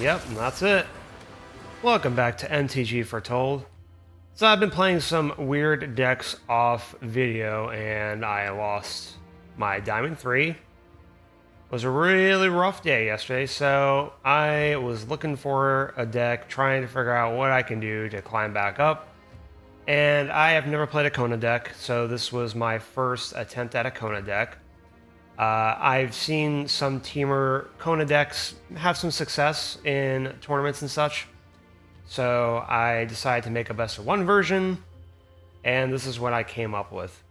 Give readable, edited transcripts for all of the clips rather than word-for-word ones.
Yep, and that's it. Welcome back to MTG Foretold. So I've been playing some weird decks off video and I lost my Diamond 3. It was a really rough day yesterday, so I was looking for a deck, trying to figure out what I can do to climb back up. And I have never played a Kona deck, so this was my first attempt at a Kona deck. I've seen some Temur Kona decks have some success in tournaments and such, so I decided to make a best of one version, and this is what I came up with.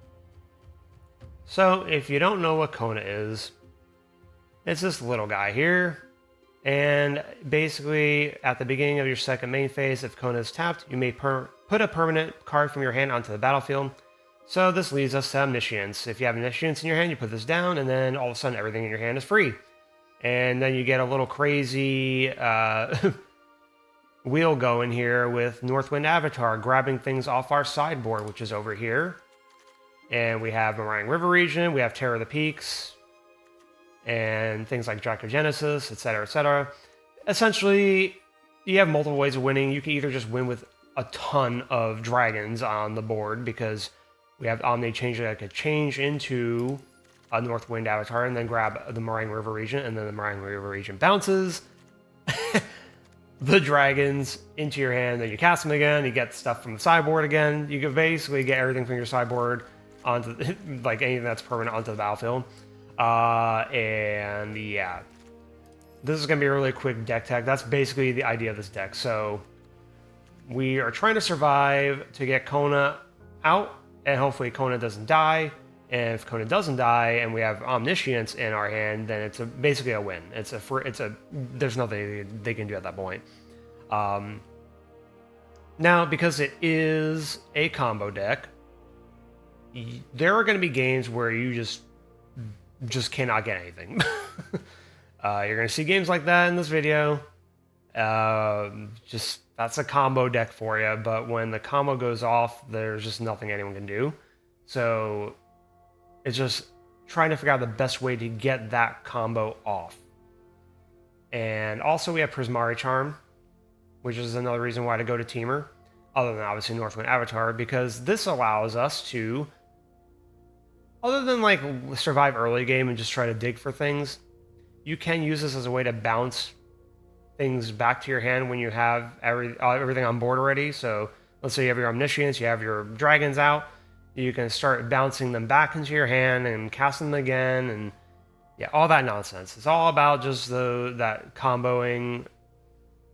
So if you don't know what Kona is, it's this little guy here, and basically at the beginning of your second main phase, if Kona is tapped, you may put a permanent card from your hand onto the battlefield. So this leads us to Omniscience. If you have Omniscience in your hand, you put this down, and then all of a sudden everything in your hand is free. And then you get a little crazy wheel going here with Northwind Avatar grabbing things off our sideboard, which is over here. And we have Marine River Region, we have Terror of the Peaks, and things like Dracogenesis, etc., etc. Essentially, you have multiple ways of winning. You can either just win with a ton of dragons on the board, because we have Omni Changer that could change into a Northwind Avatar and then grab the Marine River Region, and then the Marine River Region bounces the dragons into your hand, then you cast them again, you get stuff from the sideboard again. You can basically get everything from your sideboard onto, like anything that's permanent, onto the battlefield. And yeah, this is going to be a really quick deck tech. That's basically the idea of this deck. So we are trying to survive to get Kona out, and hopefully Kona doesn't die. And if Kona doesn't die and we have Omniscience in our hand, then it's basically a win. There's nothing they can do at that point. Now, because it is a combo deck, there are going to be games where you just cannot get anything. You're going to see games like that in this video. That's a combo deck for you, but when the combo goes off, there's just nothing anyone can do. So it's just trying to figure out the best way to get that combo off. And also we have Prismari Charm, which is another reason why to go to Temur, other than obviously Northwind Avatar, because this allows us to, other than like survive early game and just try to dig for things, you can use this as a way to bounce things back to your hand when you have everything on board already. So let's say you have your Omniscience, you have your dragons out, you can start bouncing them back into your hand and casting them again, and yeah, all that nonsense. It's all about just that comboing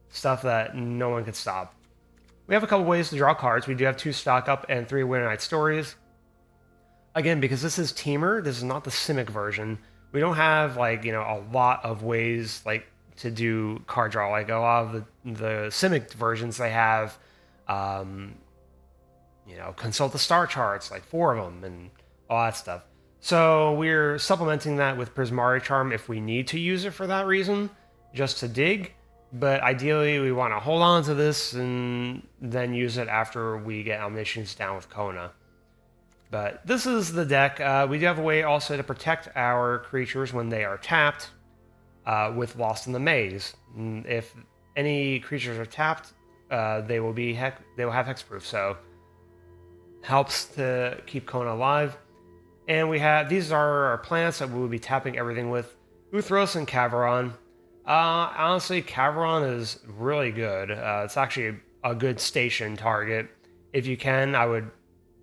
stuff that no one can stop. We have a couple ways to draw cards. We do have 2 stock up and 3 Winter Night Stories. Again, because this is Temur, this is not the Simic version. We don't have a lot of ways to do card draw. Like a lot of the Simic versions, they have consult the star charts, like 4 of them and all that stuff. So we're supplementing that with Prismari Charm if we need to use it for that reason, just to dig. But ideally, we want to hold on to this and then use it after we get Omniscience down with Kona. But this is the deck. We do have a way also to protect our creatures when they are tapped with Lost in the Maze. If any creatures are tapped, they will have hexproof. So helps to keep Kona alive. And these are our planets that we will be tapping everything with: Uthros and Caveron. Honestly, Caveron is really good. It's actually a good station target. If you can, I would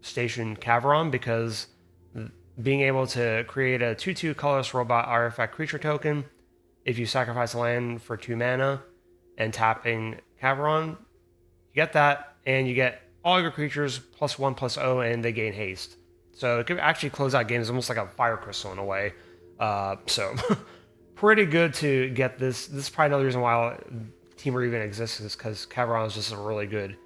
station Caveron, because being able to create a 2/2 colorless robot artifact creature token, if you sacrifice a land for 2 mana and tapping Caveron, you get that, and you get all your creatures +1/+0, and they gain haste. So it could actually close out games almost like a Fire Crystal in a way. So pretty good to get this. This is probably another reason why Temur even exists, is because Caveron is just a really good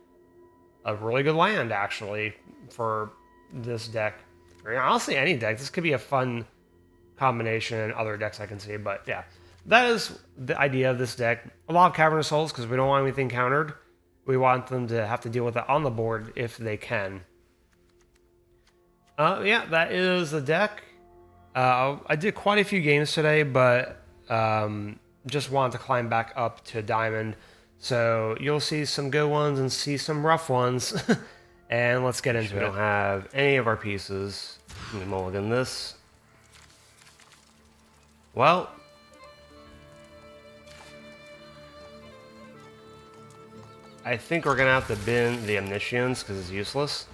land, actually, for this deck. I mean, honestly, any deck. This could be a fun combination in other decks I can see. But yeah, that is the idea of this deck. A lot of Cavernous Souls, because we don't want anything countered. We want them to have to deal with it on the board if they can. Yeah, that is the deck. I did quite a few games today, but just want to climb back up to Diamond. So you'll see some good ones and see some rough ones. And let's get into it. We don't have any of our pieces. Let me mulligan this. Well, I think we're gonna have to bin the Omniscience because it's useless.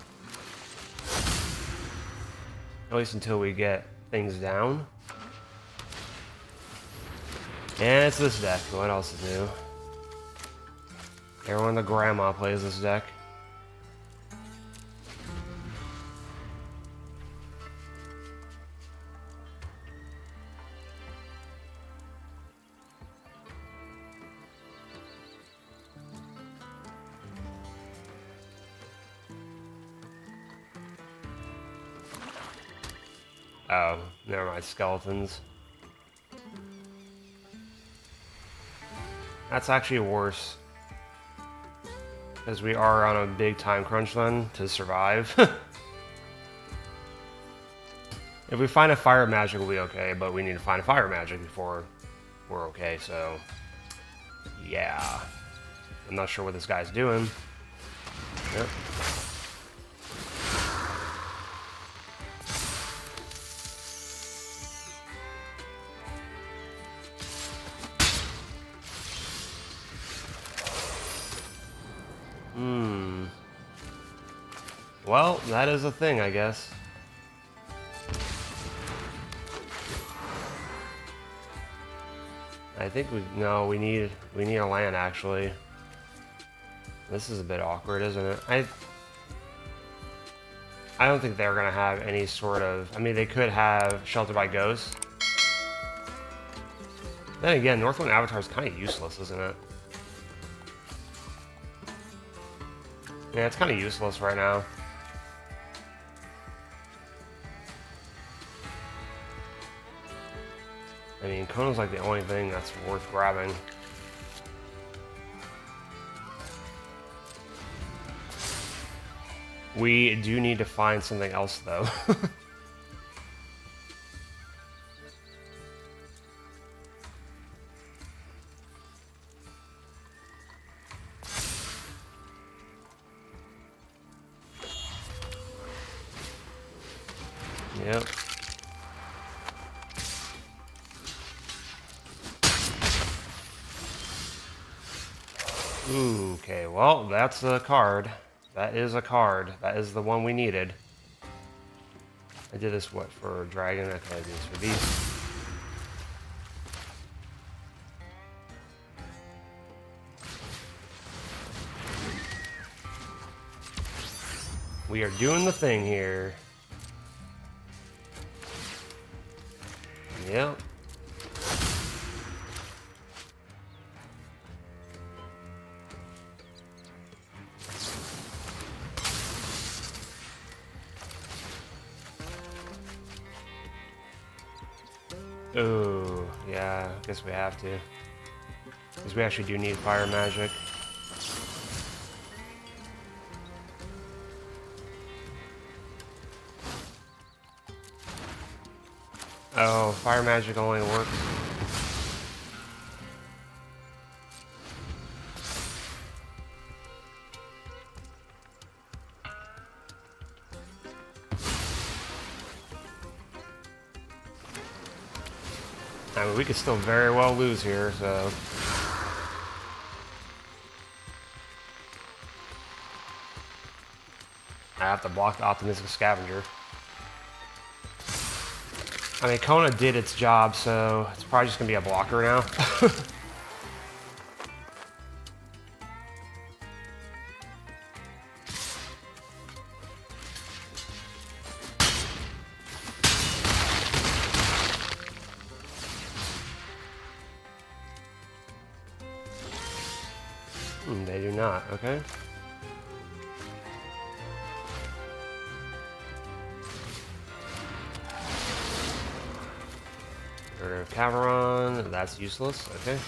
At least until we get things down. And it's this deck. What else is new? Everyone the grandma plays this deck. Oh, never mind, skeletons. That's actually worse. Because we are on a big time crunch then to survive. If we find a fire magic, we'll be okay, but we need to find a fire magic before we're okay, so... yeah. I'm not sure what this guy's doing. Yep. Well, that is a thing, I guess. I think we need a land actually. This is a bit awkward, isn't it? I don't think they're gonna have any sort of. I mean, they could have Shelter by Ghost. Then again, Northwind Avatar is kind of useless, isn't it? Yeah, it's kind of useless right now. I mean, Kona's like the only thing that's worth grabbing. We do need to find something else, though. Yep. Okay, well, that's a card. That is a card. That is the one we needed. I did this, what, for Dragon? Okay, I did this for these. We are doing the thing here. Yep. Oh, yeah, I guess we have to. Because we actually do need fire magic. Oh, fire magic only works. I mean, we could still very well lose here, so... I have to block the Optimistic Scavenger. I mean, Kona did its job, so it's probably just gonna be a blocker now. They do not, okay. Caveron, that's useless, okay.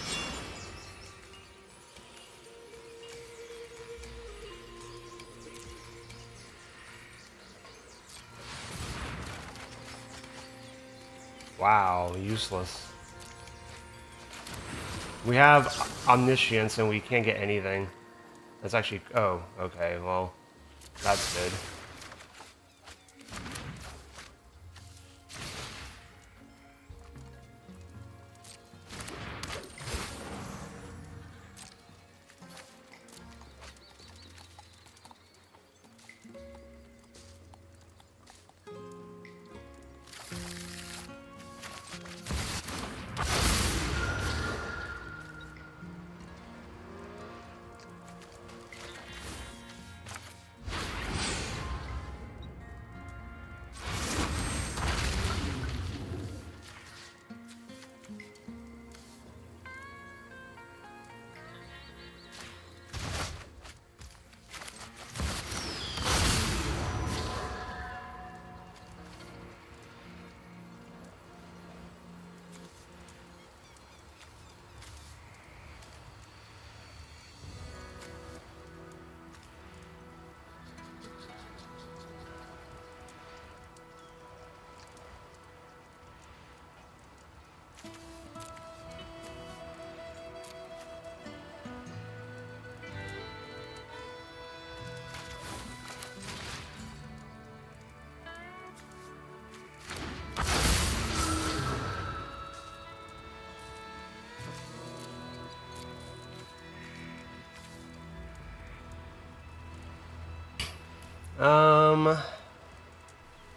Wow, useless. We have Omniscience and we can't get anything. That's actually... Oh, okay, well, that's good.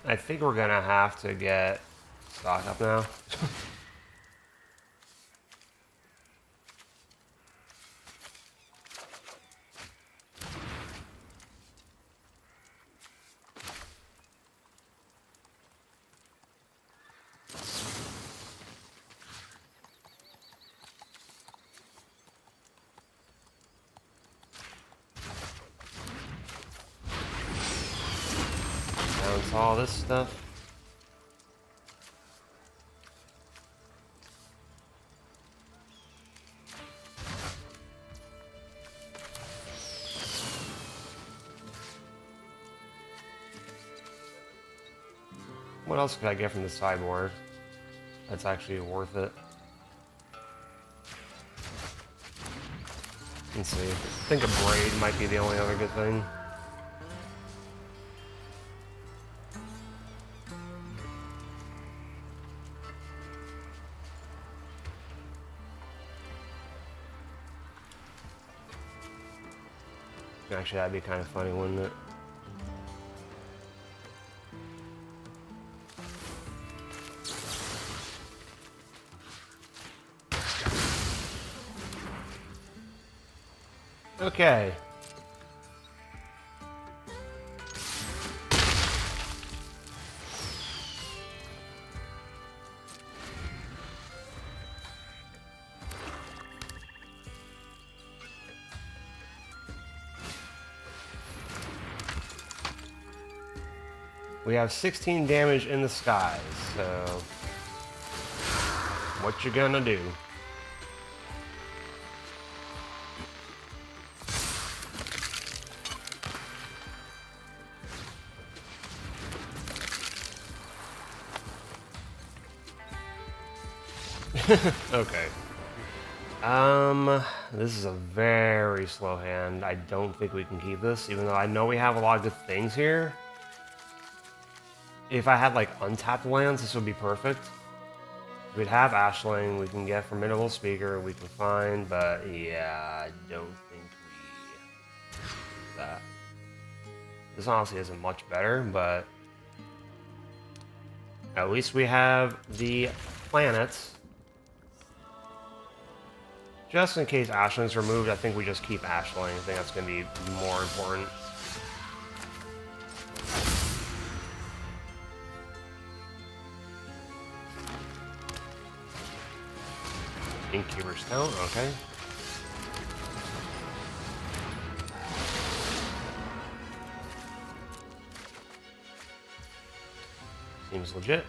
I think we're gonna have to get stock up now. Bounce all this stuff. What else could I get from the sideboard that's actually worth it? Let's see. I think a braid might be the only other good thing. Actually, that'd be kind of funny, wouldn't it? Okay. We have 16 damage in the skies, so what you gonna do? Okay. This is a very slow hand. I don't think we can keep this, even though I know we have a lot of good things here. If I had, like, untapped lands, this would be perfect. We'd have Ashling, we can get Formidable Speaker, we can find, but yeah, I don't think we do that. This honestly isn't much better, but at least we have the planets. Just in case Ashling's removed, I think we just keep Ashling. I think that's going to be more important. Innkeeper Stone, okay. Seems legit.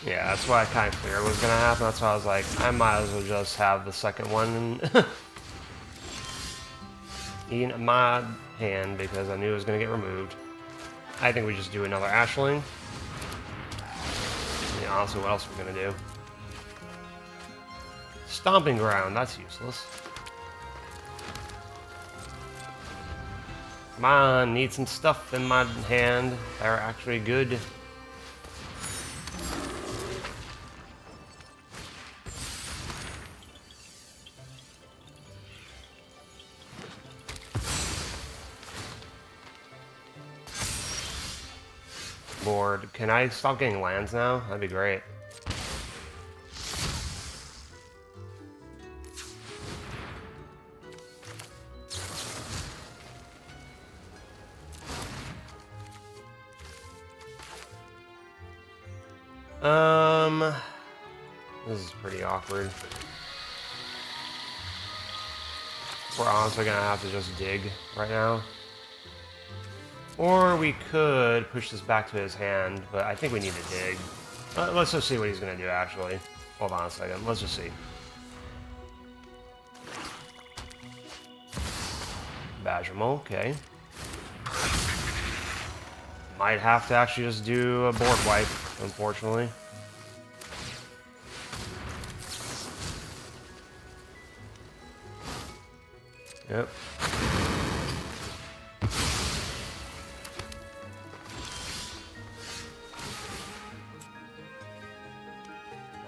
Yeah, that's what I kind of figured was going to happen. That's why I was like, I might as well just have the second one. And in my hand because I knew it was going to get removed. I think we just do another Ashling. Yeah, honestly, what else are we going to do? Stomping Ground, that's useless. Come on, need some stuff in my hand. They're actually good. Board. Can I stop getting lands now? That'd be great. This is pretty awkward. We're honestly gonna have to just dig right now. Or we could push this back to his hand, but I think we need to dig. Let's just see what he's gonna do, actually. Hold on a second, let's just see. Badgermal, okay. Might have to actually just do a board wipe, unfortunately. Yep.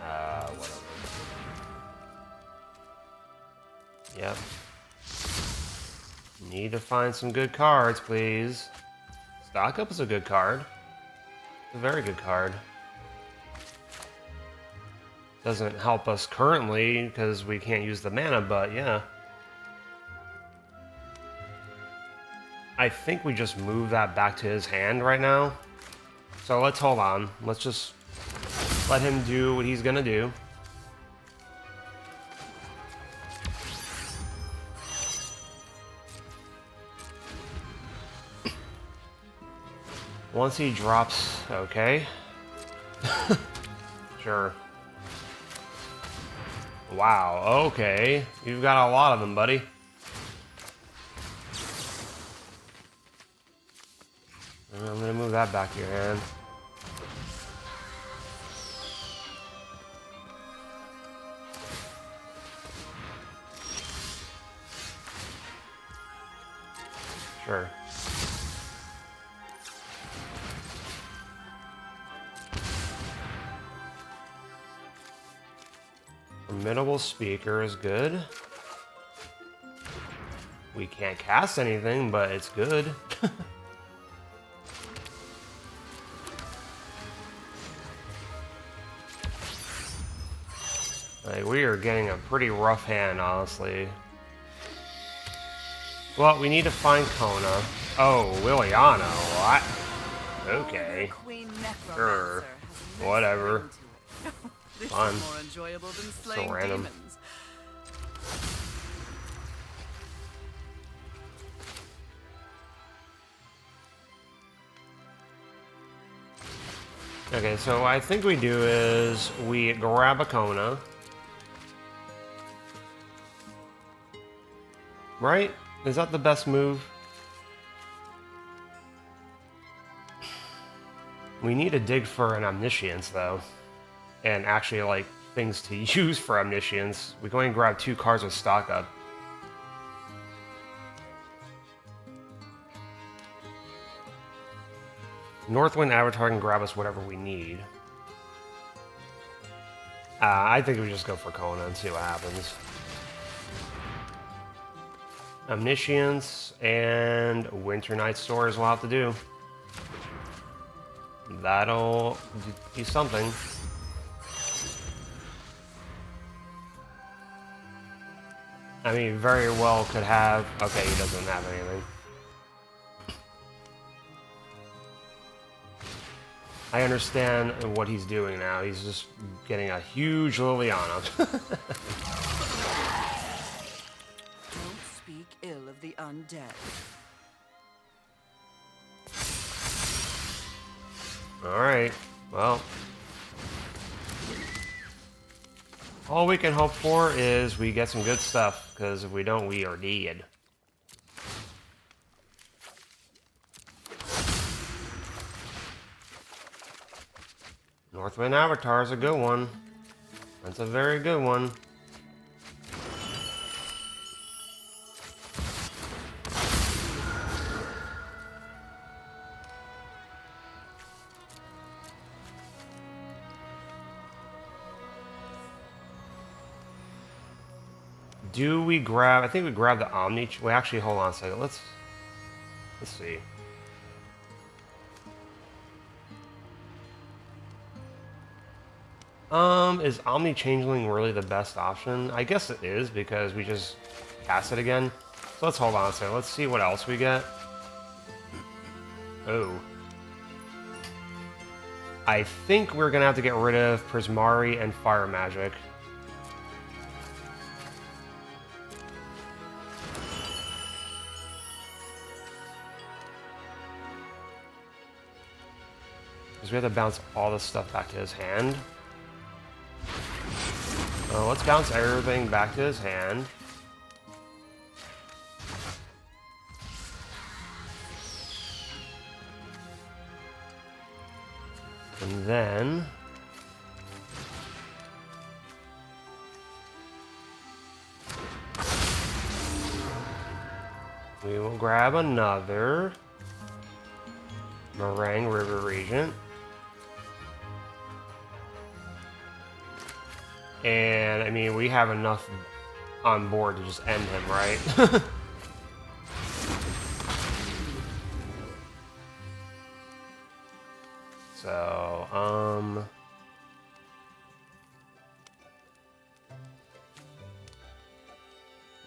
Whatever. Yep. Need to find some good cards, please. Stock Up is a good card. It's a very good card. Doesn't help us currently because we can't use the mana, but yeah. I think we just move that back to his hand right now. So let's hold on. Let's just let him do what he's gonna do. Once he drops, okay. Sure. Wow, okay. You've got a lot of them, buddy. I'm gonna move that back to your hand. Sure. Formidable Speaker is good. We can't cast anything, but it's good. Like, we are getting a pretty rough hand, honestly. Well, we need to find Kona. Oh, Liliana, what? Okay. Sure. Whatever. Fun. So random. Okay, so what I think we do is we grab a Kona. Right? Is that the best move? We need to dig for an Omniscience, though. And actually, like, things to use for Omniscience. We can only grab 2 cards with Stock Up. Northwind Avatar can grab us whatever we need. I think we just go for Kona and see what happens. Omniscience and Winter Night Stores will have to do. That'll do something. I mean, very well could have... Okay, he doesn't have anything. I understand what he's doing now. He's just getting a huge Liliana. Don't speak ill of the undead. Alright, well. All we can hope for is we get some good stuff, because if we don't, we are dead. Northwind Avatar is a good one. That's a very good one. Do we grab... I think we grab the Omni... Wait, actually, hold on a second. Let's see. Is Omni Changeling really the best option? I guess it is, because we just cast it again. So let's hold on a second. Let's see what else we get. Oh. I think we're gonna have to get rid of Prismari and Fire Magic. Because we have to bounce all this stuff back to his hand. Let's bounce everything back to his hand. And then... we will grab another Meringue River Regent. And, I mean, we have enough on board to just end him, right? So,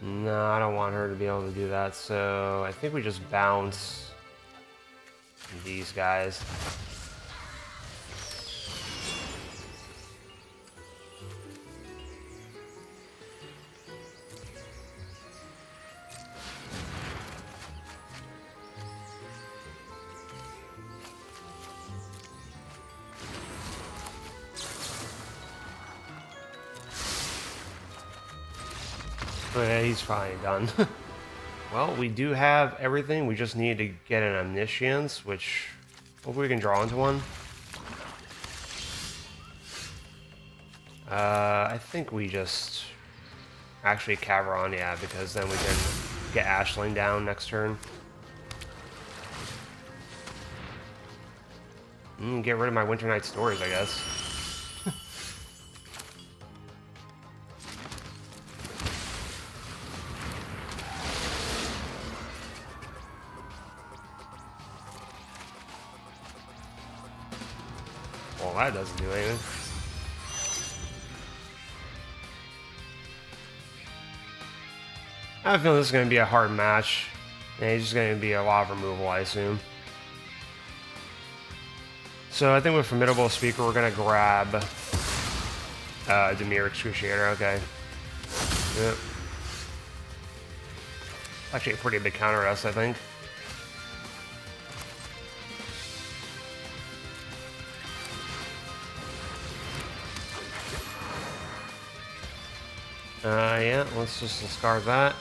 no, I don't want her to be able to do that, so I think we just bounce these guys. Yeah, he's finally done. Well, we do have everything. We just need to get an Omniscience, which hopefully we can draw into one. I think we just... actually Caveron, yeah, because then we can get Ashling down next turn. Get rid of my Winter Night Stories, I guess. Well, that doesn't do anything. I feel this is going to be a hard match. And it's just going to be a lot of removal, I assume. So I think with Formidable Speaker, we're going to grab Dimir Excruciator, okay. Yep. Actually a pretty big counter us, I think. Yeah, let's just discard that.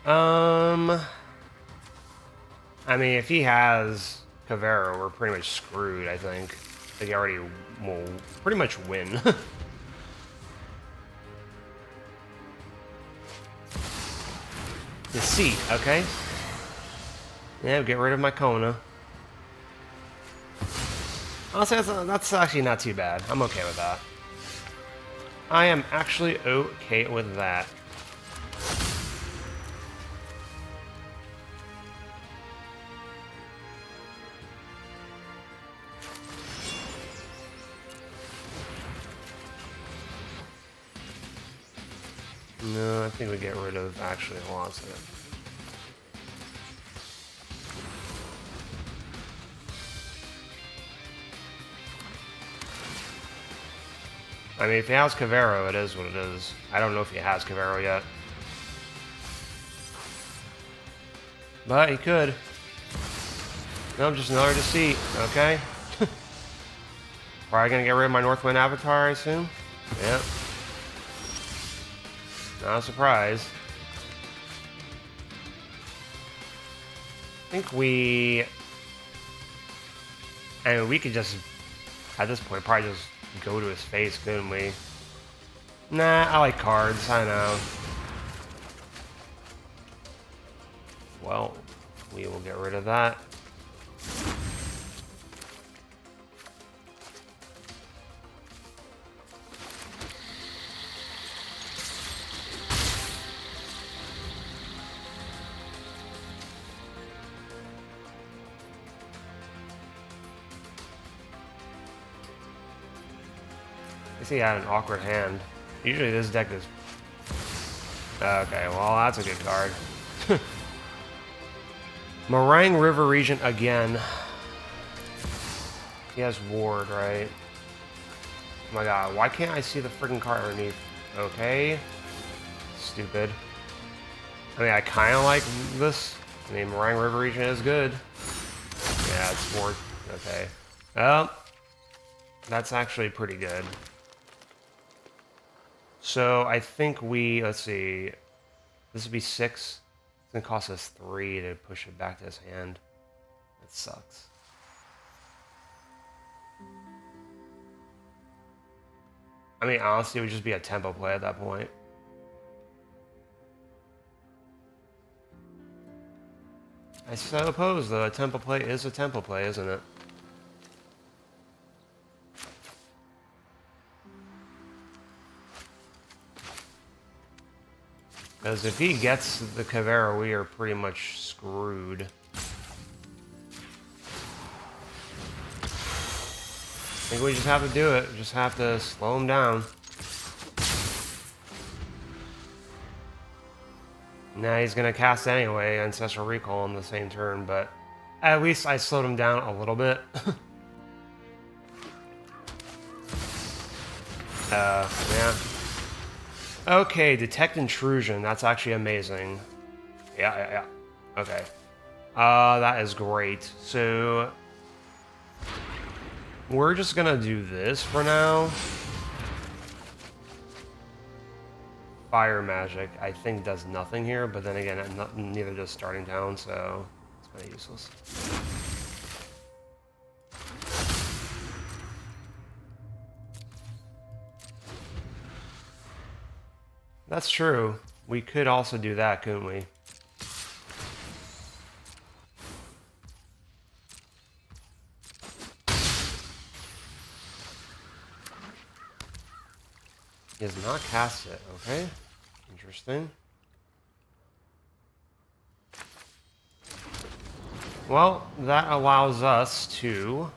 I mean, if he has Cavero, we're pretty much screwed, I think. He already will pretty much win. Deceit, okay. Yeah, get rid of my Kona. Honestly, that's actually not too bad. I'm okay with that. I am actually okay with that. No, I think we get rid of actually lots of it. I mean, if he has Cavero, it is what it is. I don't know if he has Cavero yet. But he could. Nope, just another Deceit, okay? Probably gonna get rid of my Northwind Avatar, I assume? Yep. Not a surprise. I think we... I mean, we could just At this point, probably just go to his face, couldn't we? Nah, I like cards, I know. Well, we will get rid of that. I see he had an awkward hand. Usually this deck is... Okay, well that's a good card. Meringue River Regent again. He has Ward, right? Oh my god, why can't I see the freaking card underneath? Okay. Stupid. I mean, I kind of like this. I mean, Meringue River Regent is good. Yeah, it's Ward. Okay. Well, that's actually pretty good. So I think we, let's see, this would be 6. It's going to cost us 3 to push it back to his hand. That sucks. I mean, honestly, it would just be a tempo play at that point. I suppose, though, a tempo play is a tempo play, isn't it? Because if he gets the Kavera, we are pretty much screwed. I think we just have to do it. Just have to slow him down. Nah, he's going to cast anyway, Ancestral Recall on the same turn, but at least I slowed him down a little bit. Yeah. Okay, Detect Intrusion. That's actually amazing. Yeah. Okay. That is great. So we're just gonna do this for now. Fire Magic, I think, does nothing here, but then again, neither does Starting Town, so it's kind of useless. That's true. We could also do that, couldn't we? He has not cast it, okay? Interesting. Well, that allows us to...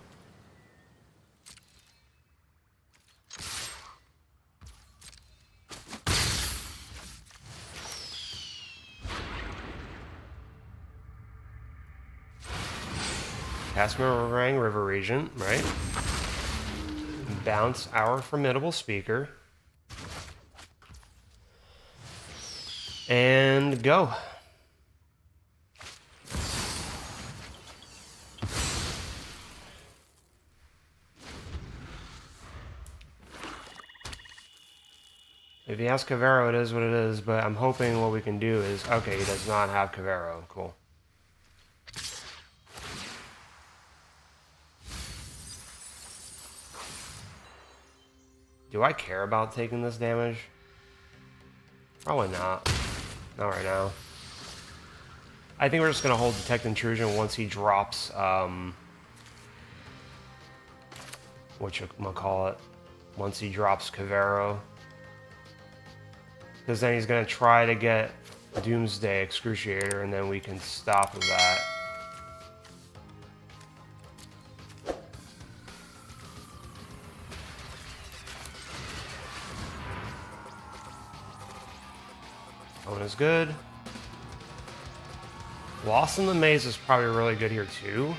cast Meringue River Regent, right? Bounce our Formidable Speaker. And go. If he has Kavero, it is what it is, but I'm hoping what we can do is... Okay, he does not have Kavero. Cool. Do I care about taking this damage? Probably not. Not right now. I think we're just going to hold Detect Intrusion once he drops, whatchamacallit, once he drops Kavero. Because then he's going to try to get Doomsday Excruciator, and then we can stop with that. Kona's good. Lost in the Maze is probably really good here too.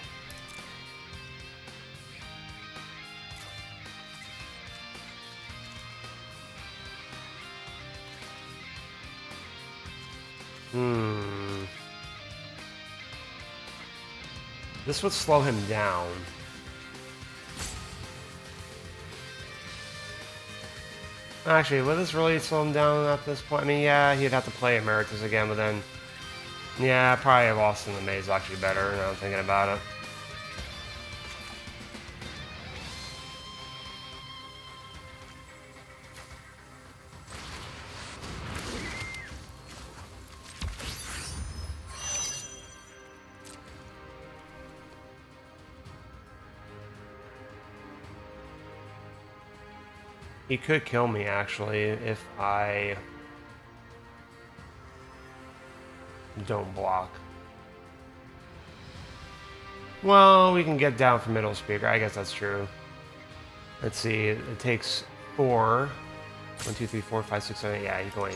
This would slow him down. Actually, would this really slow him down at this point? I mean, yeah, he'd have to play Emeritus again, but then... Yeah, probably Lost in the Maze is actually better, now I'm thinking about it. He could kill me, actually, if I don't block. Well, we can get down for middle speaker. I guess that's true. Let's see. It takes 4. 1, 2, 3, 4, 5, 6, 7, 8. Yeah, he's going.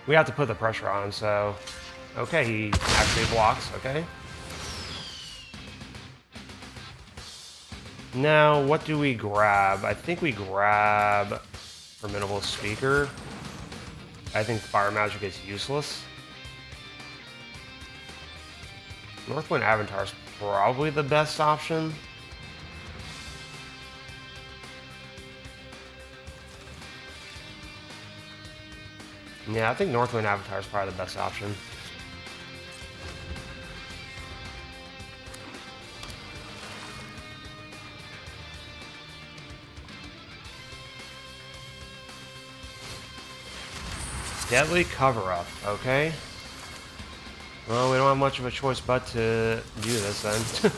We have to put the pressure on him, so... Okay, he actually blocks. Okay. Now, what do we grab? I think we grab Formidable Speaker. I think Fire Magic is useless. Northwind Avatar is probably the best option. Yeah, I think Northwind Avatar is probably the best option. Deadly Cover-Up, okay. Well, we don't have much of a choice but to do this then.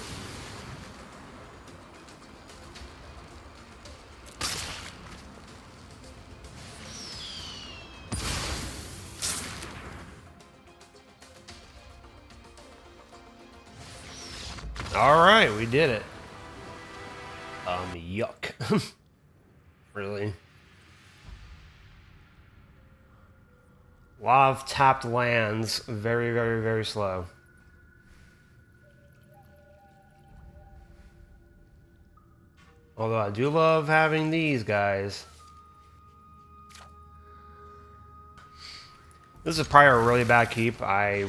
Alright, we did it. Yuck. Really? A lot of tapped lands, very, very, very slow. Although I do love having these guys. This is probably a really bad keep. I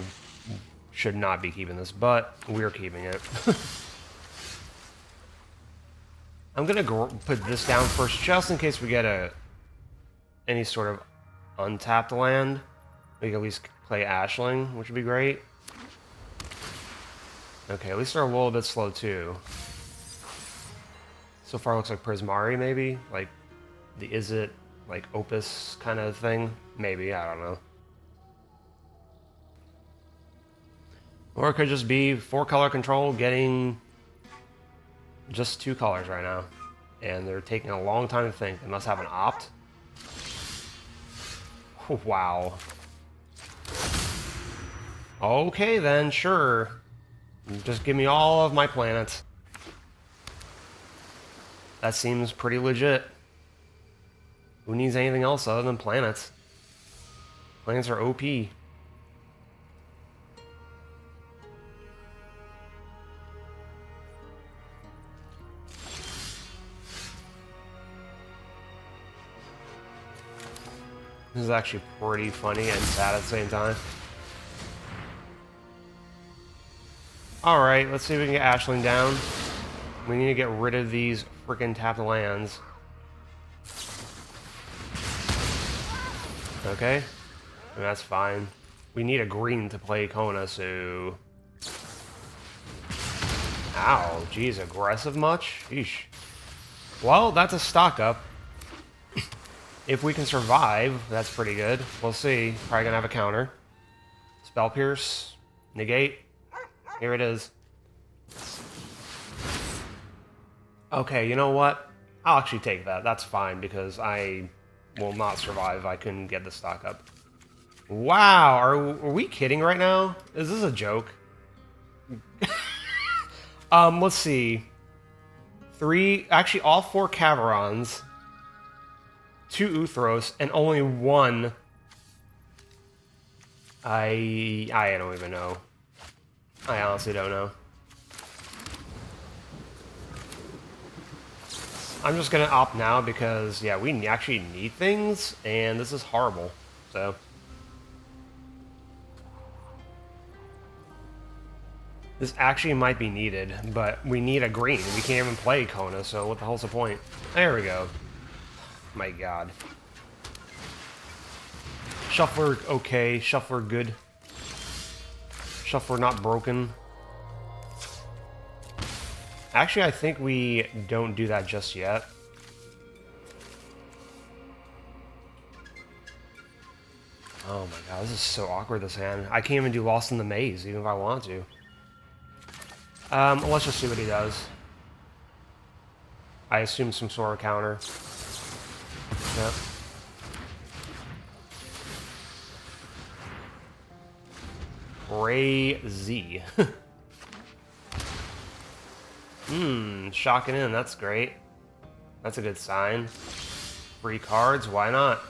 should not be keeping this, but we're keeping it. I'm gonna put this down first, just in case we get any sort of untapped land. We can at least play Ashling, which would be great. Okay, at least they're a little bit slow too. So far, it looks like Prismari, maybe, like the Izzet, like Opus kind of thing. Maybe, I don't know. Or it could just be 4-color control, getting just 2 colors right now. And they're taking a long time to think. They must have an opt. Wow. Okay then, sure. Just give me all of my planets. That seems pretty legit. Who needs anything else other than planets? Planets are OP. This is actually pretty funny and sad at the same time. Alright, let's see if we can get Ashling down. We need to get rid of these freaking tapped lands. Okay. And that's fine. We need a green to play Kona, so... Ow, geez, aggressive much? Sheesh. Well, that's a stock up. If we can survive, that's pretty good. We'll see. Probably gonna have a counter. Spell Pierce. Negate. Here it is. Okay, you know what? I'll actually take that. That's fine, because I will not survive if I couldn't get the stock up. Wow, are we kidding right now? Is this a joke? Let's see. Actually all 4 Caverons. 2 Uthros, and only 1... I don't even know. I honestly don't know. I'm just gonna opt now because, yeah, we actually need things, and this is horrible, so... This actually might be needed, but we need a green. We can't even play Kona, so what the hell's the point? There we go. My god. Shuffler okay, Shuffler good. Shuffler not broken. Actually, I think we don't do that just yet. Oh my god, this is so awkward, this hand. I can't even do Lost in the Maze, even if I want to. Let's just see what he does. I assume some sort of counter. Yep. Crazy. Shocking in, that's great. That's a good sign. Free cards, why not?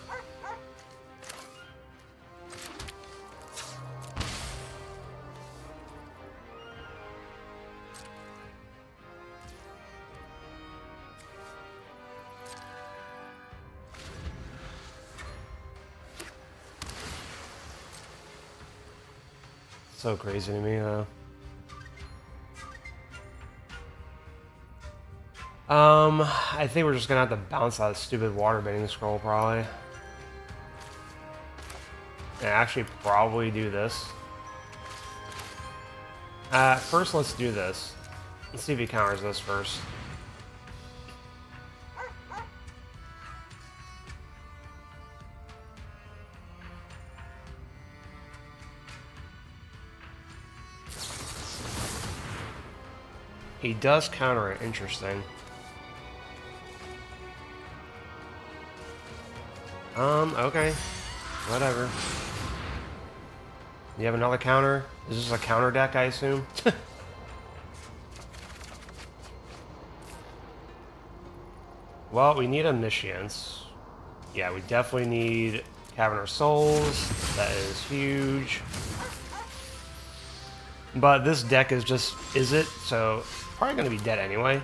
So crazy to me, though. I think we're just gonna have to bounce that stupid waterbending scroll, probably. And actually probably do this. First, let's do this. Let's see if he counters this first. He does counter it. Interesting. Okay. Whatever. You have another counter? Is this a counter deck, I assume? Well, we need Omniscience. Yeah, we definitely need Cavern of Souls. That is huge. But this deck is just Izzet, so probably going to be dead anyway.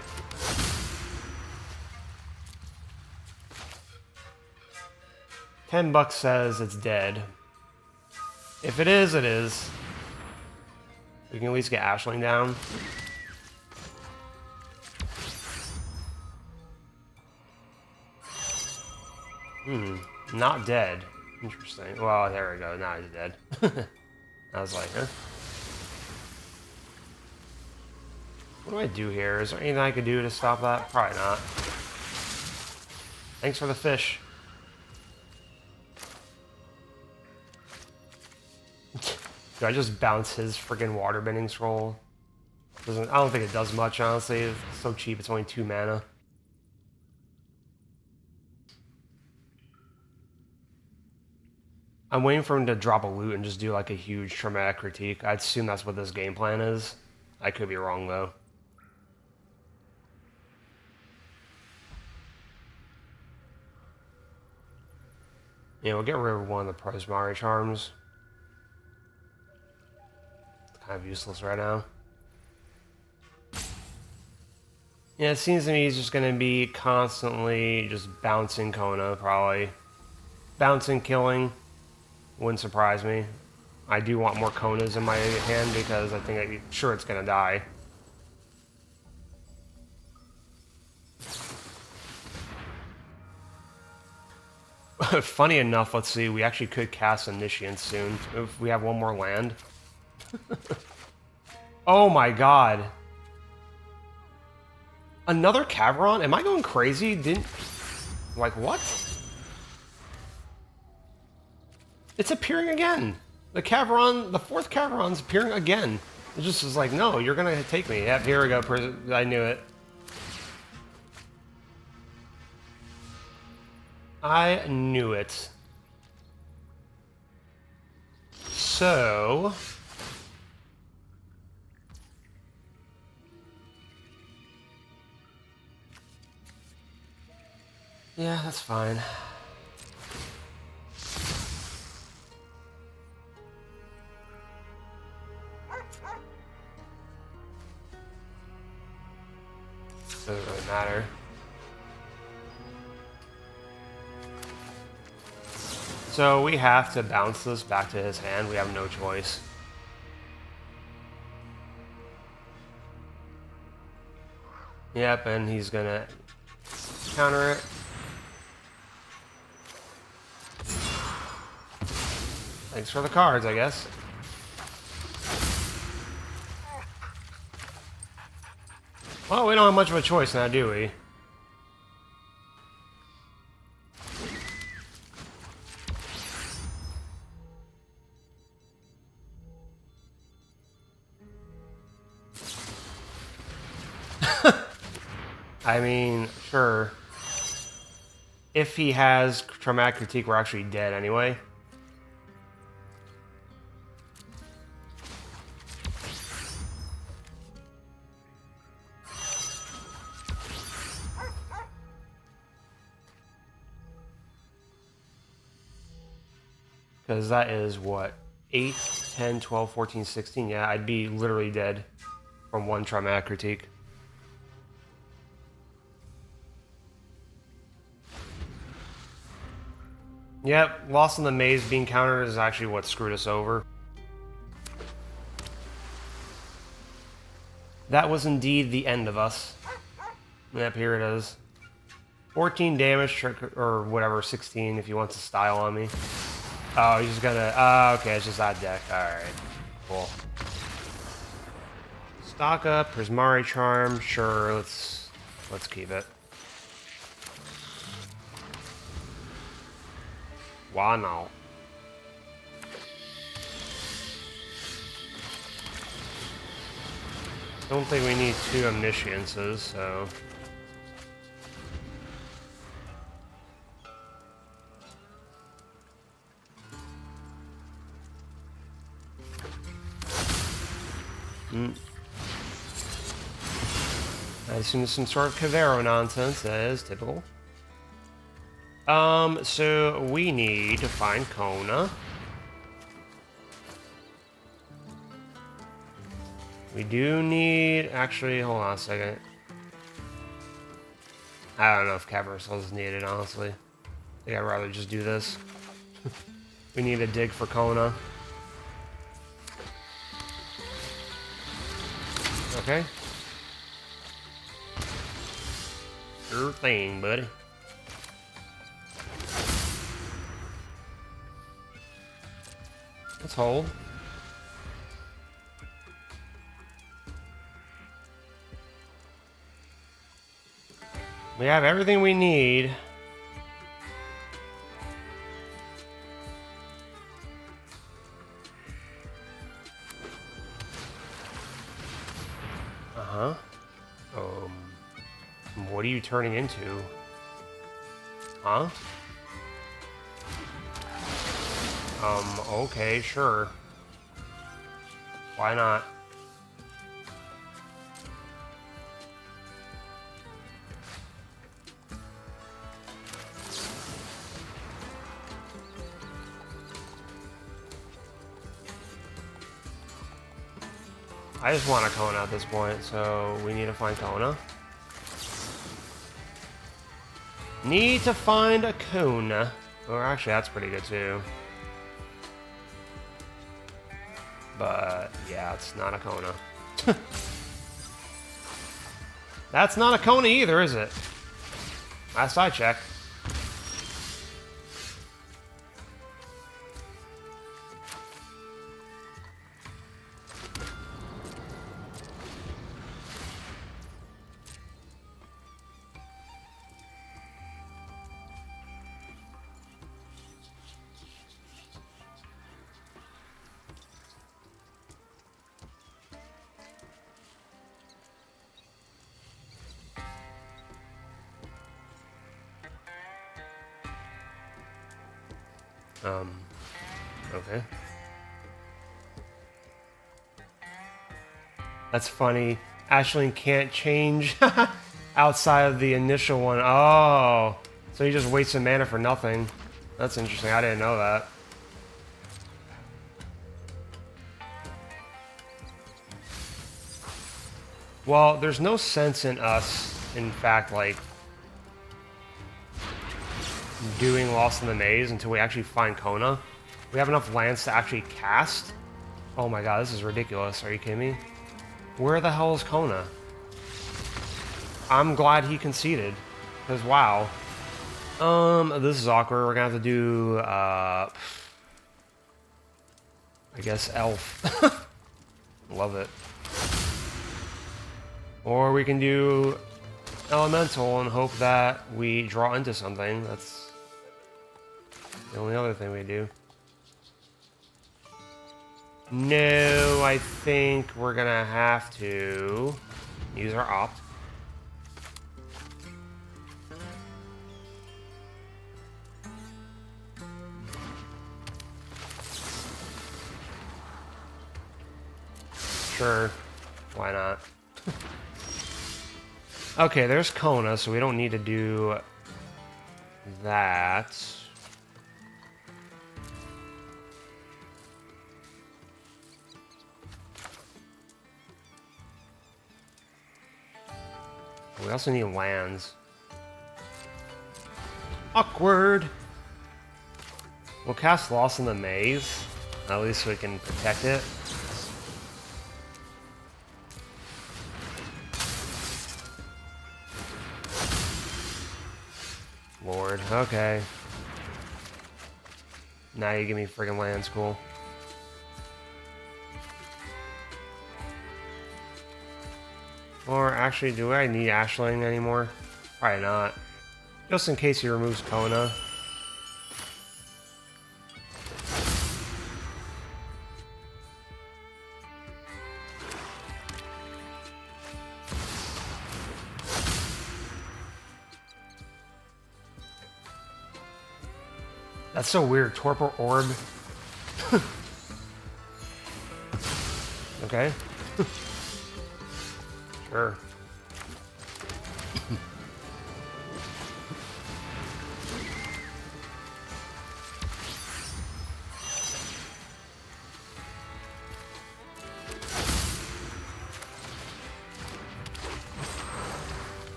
$10 says it's dead. If it is, it is. We can at least get Ashling down. Not dead. Interesting. Well, there we go. Now he's dead. I was like, huh? What do I do here? Is there anything I could do to stop that? Probably not. Thanks for the fish. Do I just bounce his friggin' waterbending scroll? I don't think it does much, honestly. It's so cheap, it's only 2 mana. I'm waiting for him to drop a loot and just do like a huge traumatic critique. I'd assume that's what this game plan is. I could be wrong, though. Yeah, we'll get rid of one of the Prismari charms. It's kind of useless right now. Yeah, it seems to me he's just going to be constantly just bouncing Kona, probably. Bouncing, killing. Wouldn't surprise me. I do want more Konas in my hand because I think I'm sure it's going to die. Funny enough, let's see, we actually could cast Omniscience soon if we have one more land. Oh my god. Another Cavron? Am I going crazy? Like, what? It's appearing again. The Cavron, the 4th Cavron's appearing again. It just is like, no, you're gonna take me. Yep, here we go, I knew it. I knew it. So... yeah, that's fine. Doesn't really matter. So we have to bounce this back to his hand. We have no choice. Yep, and he's gonna counter it. Thanks for the cards, I guess. Well, we don't have much of a choice now, do we? I mean, sure. If he has Traumatic Critique, we're actually dead anyway. Because that is, what, 8, 10, 12, 14, 16? Yeah, I'd be literally dead from one Traumatic Critique. Yep, Lost in the Maze being countered is actually what screwed us over. That was indeed the end of us. Yep, here it is. 14 damage, or whatever, 16 if you want to style on me. Oh, he's just gonna... okay, it's just that deck. Alright, cool. Stock up, Prismari Charm, sure, let's keep it. Why not? Don't think we need 2 Omnisciences, so... I assume it's some sort of Cavero nonsense, that is typical. So we need to find Kona. We do need... Actually, hold on a second. I don't know if Carousel is needed, honestly. I think I'd rather just do this. We need a dig for Kona. Okay. Sure thing, buddy. Let's hold. We have everything we need. Uh-huh. What are you turning into? Huh? Okay, sure. Why not? I just want a Kona at this point, so we need to find Kona. Need to find a Kona. Or actually, that's pretty good too. But yeah, it's not a Kona. That's not a Kona either, is it? Last I checked. Okay. That's funny. Ashling can't change outside of the initial one. Oh, so he just wastes some mana for nothing. That's interesting. I didn't know that. Well, there's no sense in us, in fact, like, doing Lost in the Maze until we actually find Kona. We have enough lands to actually cast? Oh my god, this is ridiculous. Are you kidding me? Where the hell is Kona? I'm glad he conceded. Because, wow. This is awkward. We're gonna have to do, I guess Elf. Love it. Or we can do Elemental and hope that we draw into something. That's the only other thing we do. No, I think we're gonna have to use our opt. Sure. Why not? Okay, there's Kona, so we don't need to do that. We also need lands. Awkward! We'll cast Lost in the Maze. At least we can protect it. Lord, okay. Now you give me friggin' lands, cool. Or actually, do I need Ashling anymore? Probably not. Just in case he removes Kona. That's so weird. Torpor Orb. Okay. Sure.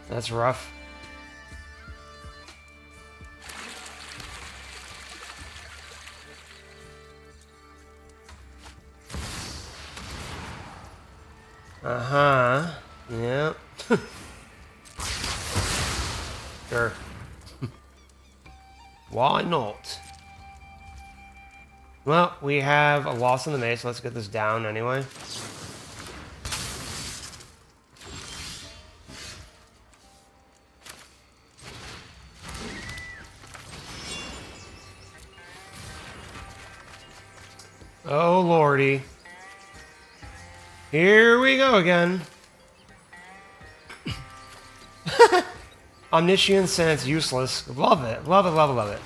That's rough. Uh-huh. Yeah. Sure. Why not? Well, we have a loss in the maze, so let's get this down anyway. Oh, lordy. Here we go again. Omniscience and it's useless. Love it. Love it, love it, love it.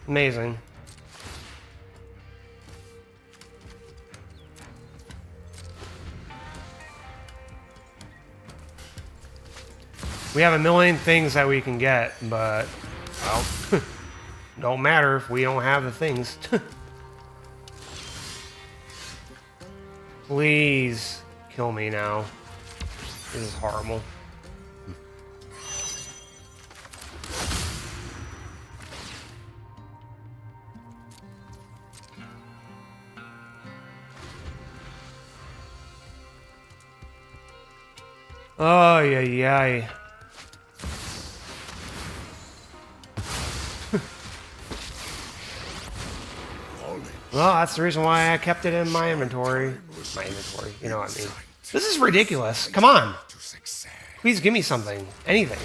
Amazing. We have a million things that we can get, but, well, don't matter if we don't have the things. Please kill me now. This is horrible. Oh, yeah, yeah. Well, that's the reason why I kept it in my inventory. My inventory, you know what I mean. This is ridiculous. Come on. Please give me something. Anything.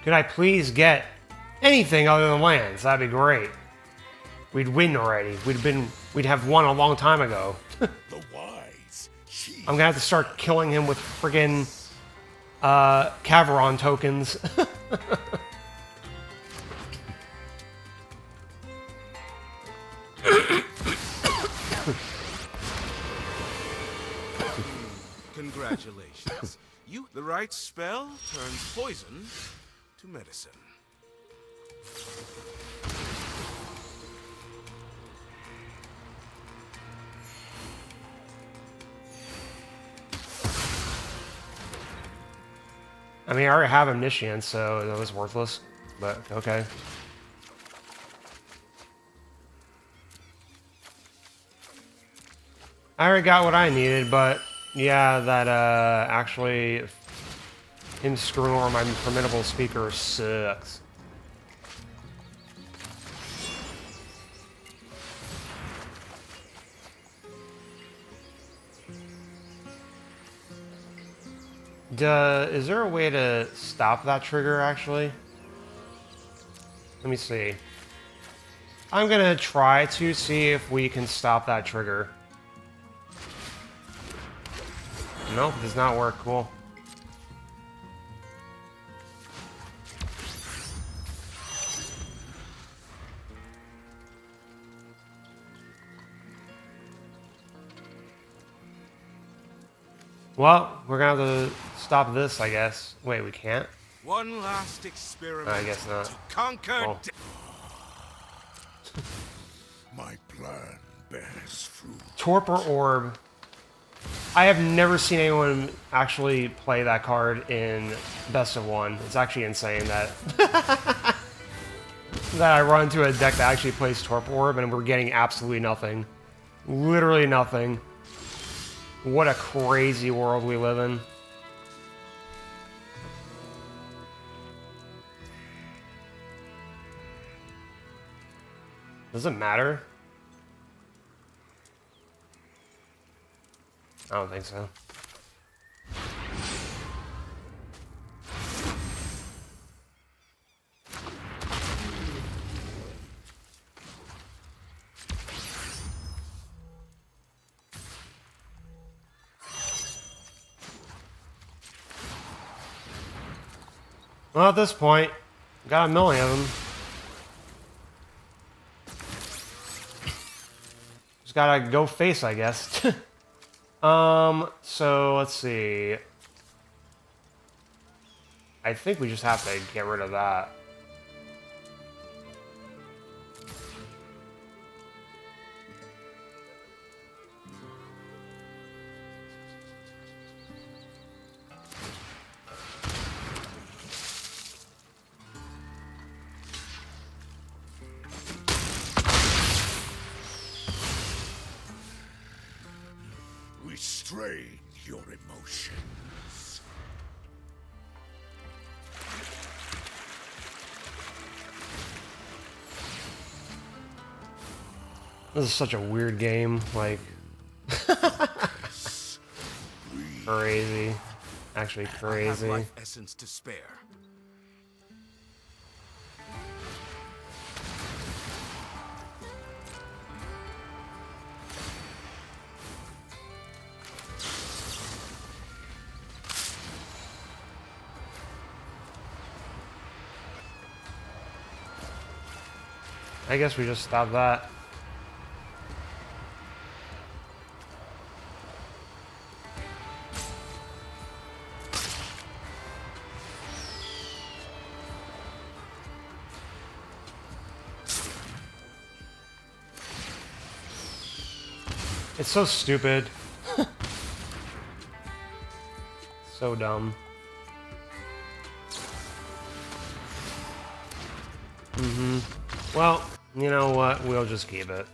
Could I please get anything other than lands? That'd be great. We'd win already. We'd have won a long time ago. I'm gonna have to start killing him with friggin' Caveron tokens. Congratulations. The right spell turns poison to medicine. I mean, I already have Omniscience, so that was worthless, but okay. I already got what I needed, but yeah, that actually him screwing over my formidable speaker sucks. Is there a way to stop that trigger, actually? Let me see. I'm gonna try to see if we can stop that trigger. Nope, does not work. Cool. Well, we're gonna have to stop this, I guess. Wait, we can't? One last experiment I guess not. to conquer. Oh. My plan bears fruit. Torpor Orb. I have never seen anyone actually play that card in Best of One. It's actually insane that that I run into a deck that actually plays Torpor Orb and we're getting absolutely nothing. Literally nothing. What a crazy world we live in. Does it matter? I don't think so. Well, at this point, got a million of them. Just gotta go face, I guess. So let's see. I think we just have to get rid of that. Restrain your emotions. This is such a weird game, like crazy. Actually I have crazy. life essence to spare. I guess we just stop that. It's so stupid. So dumb. Well, you know what? We'll just keep it.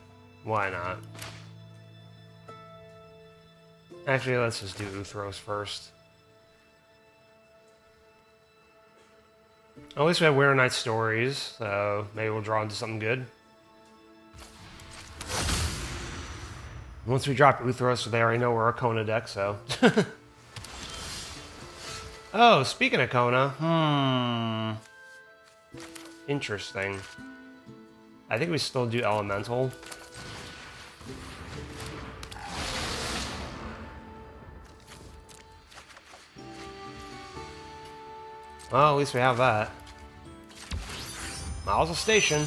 Why not? Actually, let's just do Uthros first. At least we have Winter Night Stories, so maybe we'll draw into something good. Once we drop Uthros, they already know we're a Kona deck, so... Oh, speaking of Kona, interesting. I think we still do Elemental. Well, at least we have that. Miles of Station.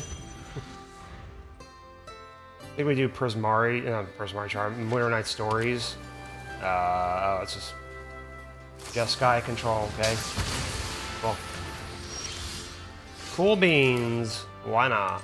I think we do Prismari Charm, Winter Night Stories. It's just Jeskai control, okay? Cool. Cool beans. Why not?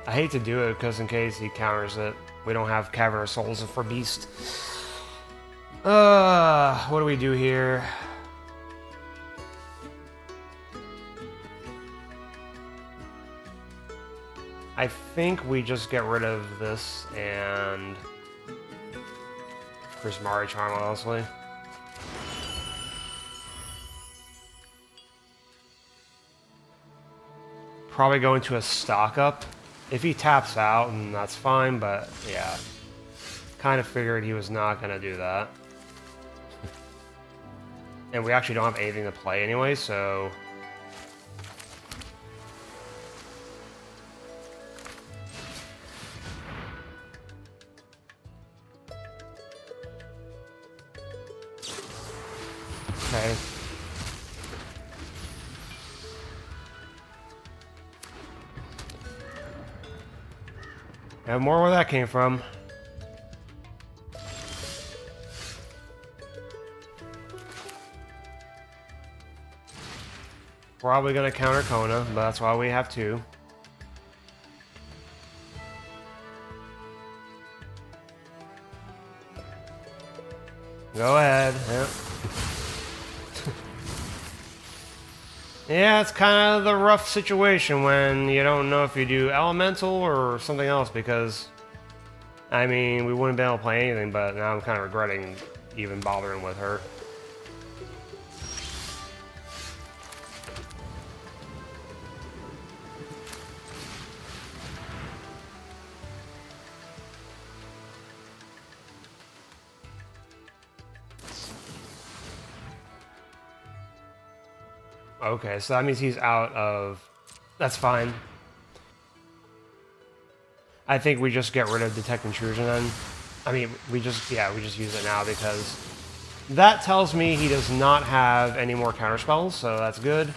I hate to do it because in case he counters it, we don't have Cavern of Souls for Beast. What do we do here? I think we just get rid of this and Prismari Charm, honestly. Probably go into a stock up. If he taps out, then that's fine, but yeah. Kind of figured he was not going to do that. And we actually don't have anything to play anyway, so... Okay. Have more where that came from. Probably gonna counter Kona, but that's why we have two. Go ahead. Yep. Yeah, it's kind of the rough situation when you don't know if you do elemental or something else because, I mean, we wouldn't be able to play anything, but now I'm kind of regretting even bothering with her. Okay, so that means he's out of... That's fine. I think we just get rid of Detect Intrusion then. I mean, we just use it now because... That tells me he does not have any more counterspells, so that's good.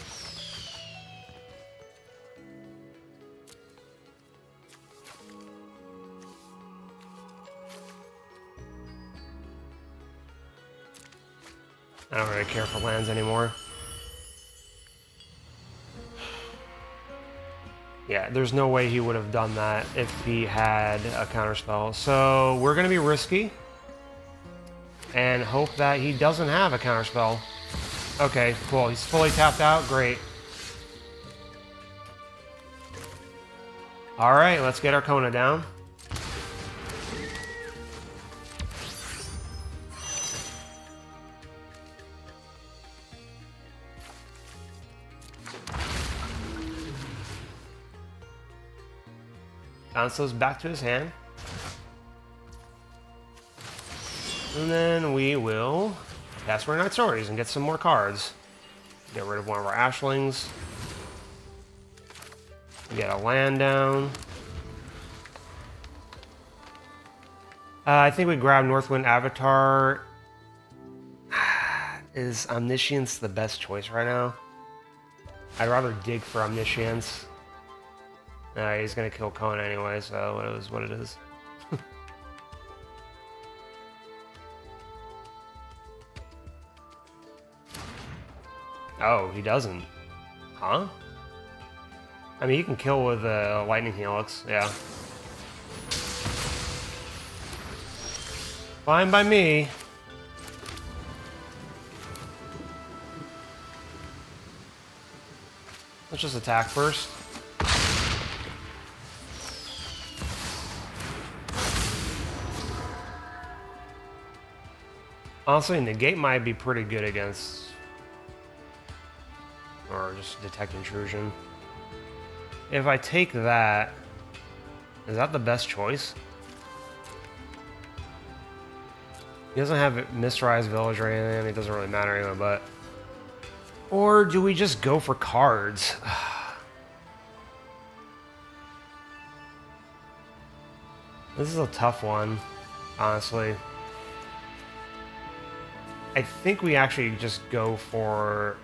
I don't really care for lands anymore. Yeah, there's no way he would have done that if he had a counterspell. So we're going to be risky and hope that he doesn't have a counterspell. Okay, cool. He's fully tapped out. Great. All right, let's get our Kona down. Bounce those back to his hand. And then we will cast Reanimator Stories and get some more cards. Get rid of one of our Ashlings. Get a land down. I think we grab Northwind Avatar. Is Omniscience the best choice right now? I'd rather dig for Omniscience. He's gonna kill Kona anyway, so it is what it is. Oh, he doesn't. Huh? I mean, he can kill with Lightning Helix, yeah. Fine by me. Let's just attack first. Honestly, Negate might be pretty good against... Or just Detect Intrusion. If I take that... Is that the best choice? He doesn't have Mistrise Village or anything. I mean, it doesn't really matter anyway, but... Or do we just go for cards? This is a tough one, honestly. I think we actually just go for...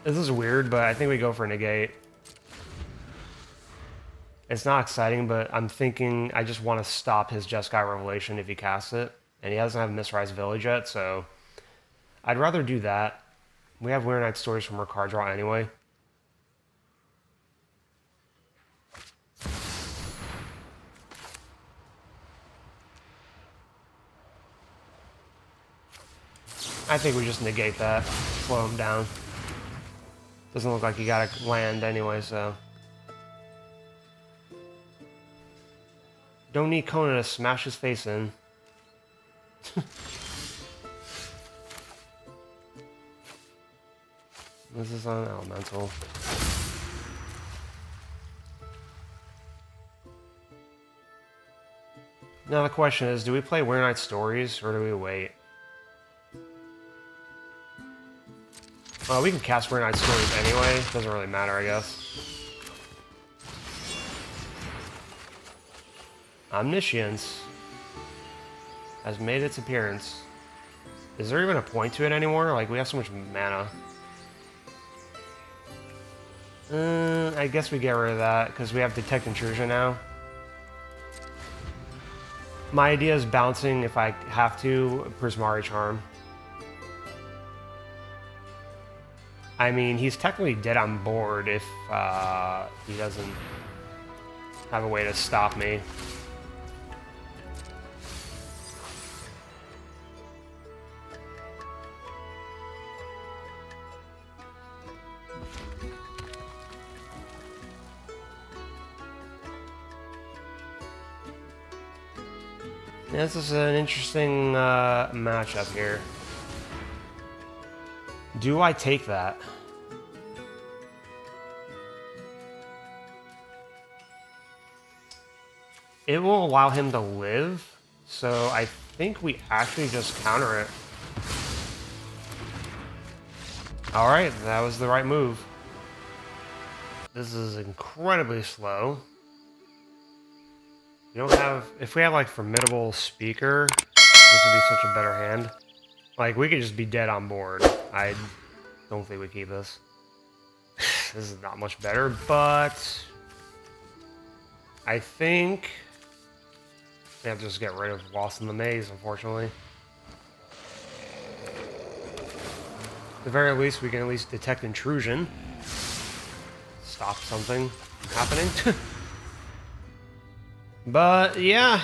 This is weird, but I think we go for Negate. It's not exciting, but I'm thinking I just want to stop his Jeskai Revelation if he casts it. And he doesn't have Mistrise Village yet, so... I'd rather do that. We have Weird Night Stories from our card draw anyway. I think we just negate that. Slow him down. Doesn't look like he got a land anyway, so... Don't need Kona to smash his face in. This is on Elemental. Now the question is, do we play Weird Night Stories, or do we wait? Well, we can cast Rare Night Stories anyway. Doesn't really matter, I guess. Omniscience has made its appearance. Is there even a point to it anymore? Like, we have so much mana. I guess we get rid of that, because we have Detect Intrusion now. My idea is bouncing, if I have to, Prismari Charm. I mean, he's technically dead on board if he doesn't have a way to stop me. This is an interesting matchup here. Do I take that? It will allow him to live, so I think we actually just counter it. Alright, that was the right move. This is incredibly slow. We don't have... If we have, like, Formidable Speaker, this would be such a better hand. Like, we could just be dead on board. I don't think we keep this. This is not much better, but... I think... we have to just get rid of Lost in the Maze, unfortunately. At the very least, we can at least detect intrusion. Stop something from happening. But, yeah.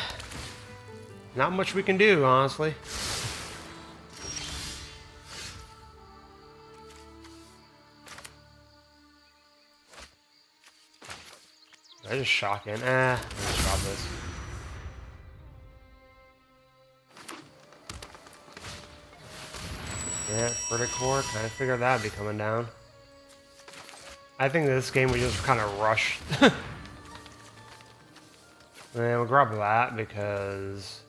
Not much we can do, honestly. I just shock in. Let's drop this. Yeah, Verticore, kind of figured that'd be coming down. I think this game we just kind of rushed. And we'll grab that because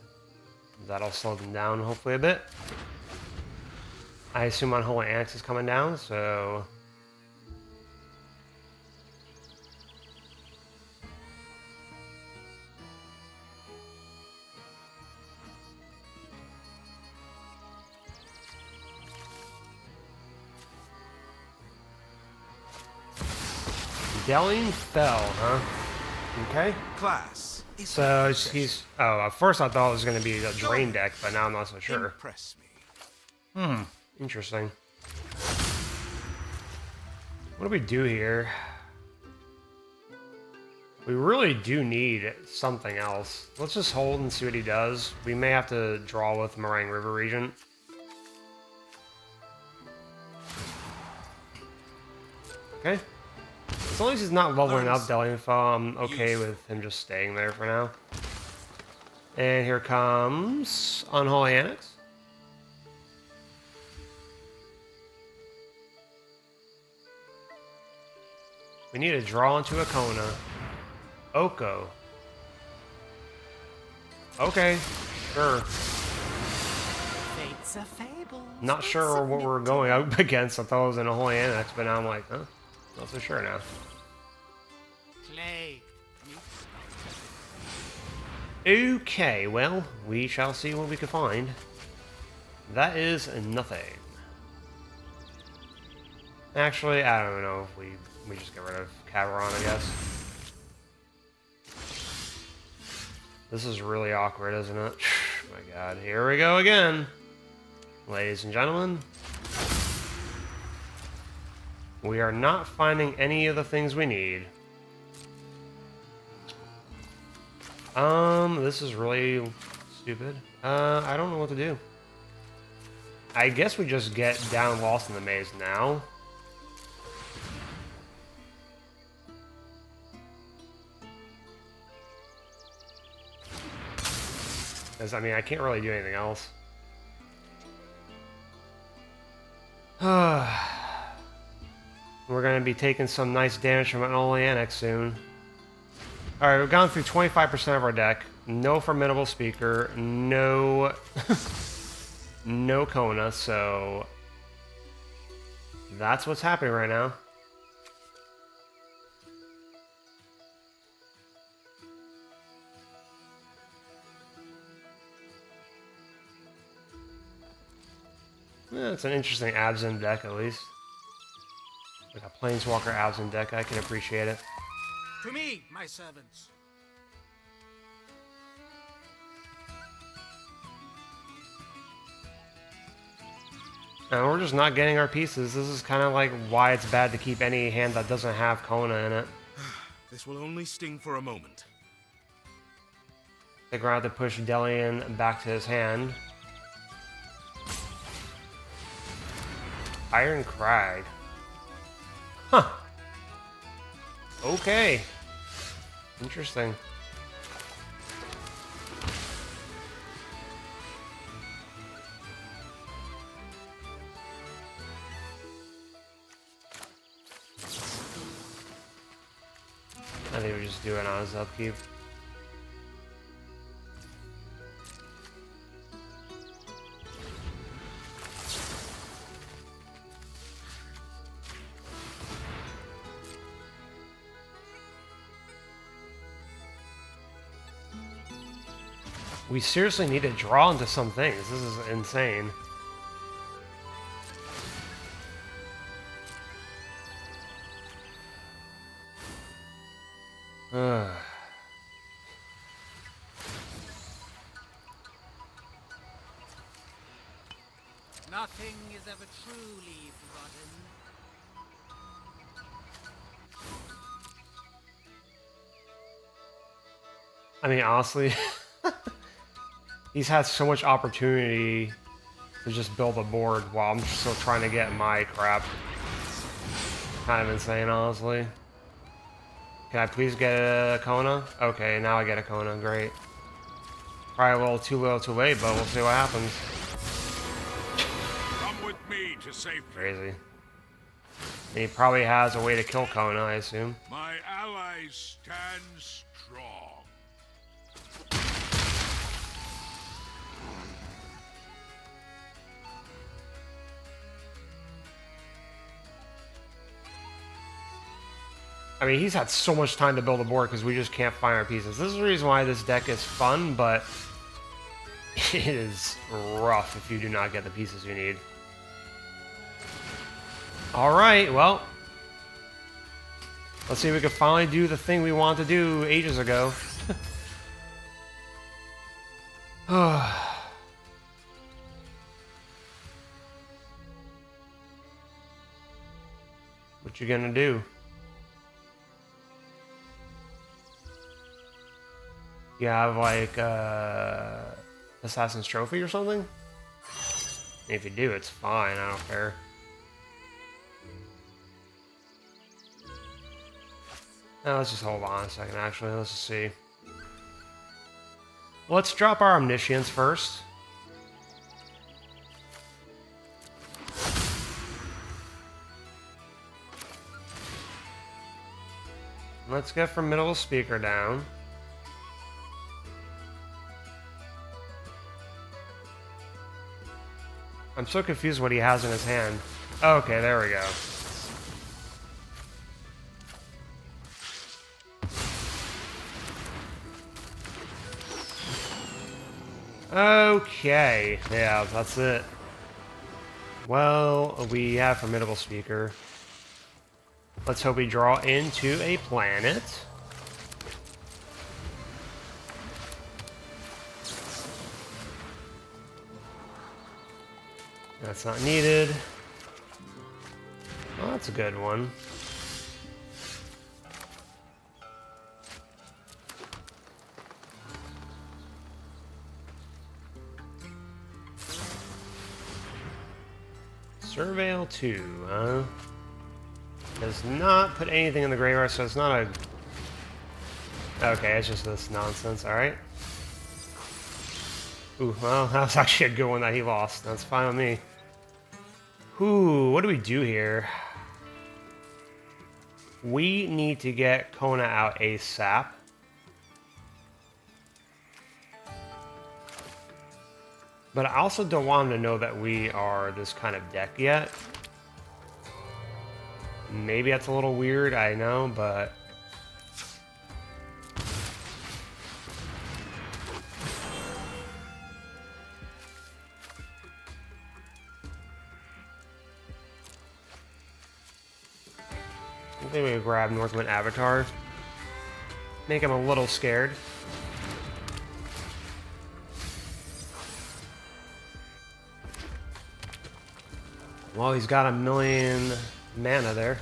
that'll slow them down hopefully a bit. I assume Unholy Annex is coming down, so... Delling fell, huh? Okay. Class. So he's... Oh, at first I thought it was going to be a Drain deck, but now I'm not so sure. Impress me. Interesting. What do we do here? We really do need something else. Let's just hold and see what he does. We may have to draw with Meringue River Regent. Okay. As long as he's not leveling up Delling Fall, I'm okay with him just staying there for now. And here comes Unholy Annex. We need to draw into a Kona. Oko. Okay, sure. Fate's a fable. Not sure what we're going up against. I thought it was an Unholy Annex, but now I'm like, huh? Not so sure now. Play. Okay, well, we shall see what we can find. That is nothing. Actually, I don't know if we just get rid of Caveron, I guess. This is really awkward, isn't it? Oh my god, here we go again. Ladies and gentlemen. We are not finding any of the things we need. This is really stupid. I don't know what to do. I guess we just get down Lost in the Maze now. Because, I mean, I can't really do anything else. We're going to be taking some nice damage from an Unholy Annex soon. Alright, we've gone through 25% of our deck. No Formidable Speaker. No... no Kona, so... That's what's happening right now. Yeah, it's an interesting Abzan deck, at least. Like a Planeswalker Abzan deck, I can appreciate it. To me, my servants. And we're just not getting our pieces. This is kind of like why it's bad to keep any hand that doesn't have Kona in it. This will only sting for a moment. They're going to have to push Delian back to his hand. Iron Crag. Huh. Okay. Interesting. I think we just do it on his upkeep. We seriously need to draw into some things. This is insane. Nothing is ever truly forgotten. I mean, honestly, he's had so much opportunity to just build a board while I'm still trying to get my crap. Kind of insane, honestly. Can I please get a Kona? Okay, now I get a Kona. Great. Probably a little too late, but we'll see what happens. Come with me to safety. Crazy. And he probably has a way to kill Kona, I assume. My allies stand strong. I mean, he's had so much time to build a board because we just can't find our pieces. This is the reason why this deck is fun, but it is rough if you do not get the pieces you need. Alright, well. Let's see if we can finally do the thing we wanted to do ages ago. What you gonna do? You have like Assassin's Trophy or something? If you do, it's fine, I don't care. Now let's just hold on a second, actually. Let's just see. Let's drop our Omniscience first. Let's get from middle of speaker down. I'm so confused what he has in his hand. Okay, there we go. Okay, yeah, that's it. Well, we have Formidable Speaker. Let's hope we draw into a planet. That's not needed. Oh, that's a good one. Surveil 2, huh? Does not put anything in the graveyard, so it's not a... Okay, it's just this nonsense, alright. Ooh, well, that was actually a good one that he lost. That's fine with me. Ooh, what do we do here? We need to get Kona out ASAP. But I also don't want him to know that we are this kind of deck yet. Maybe that's a little weird, I know, but... I think we grab Northwind Avatar. Make him a little scared. Well, he's got 1,000,000 mana there.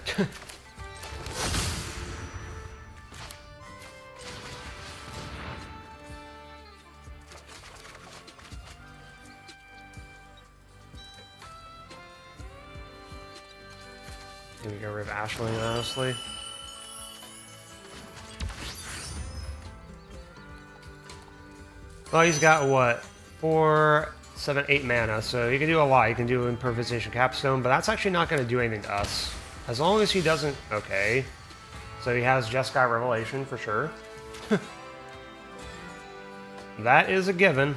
Maybe get rid of Ashling, honestly. Well, he's got what? 4, 7, 8 mana, so he can do a lot. He can do Improvisation Capstone, but that's actually not going to do anything to us. As long as he doesn't... Okay. So he has Jeskai Revelation for sure. That is a given.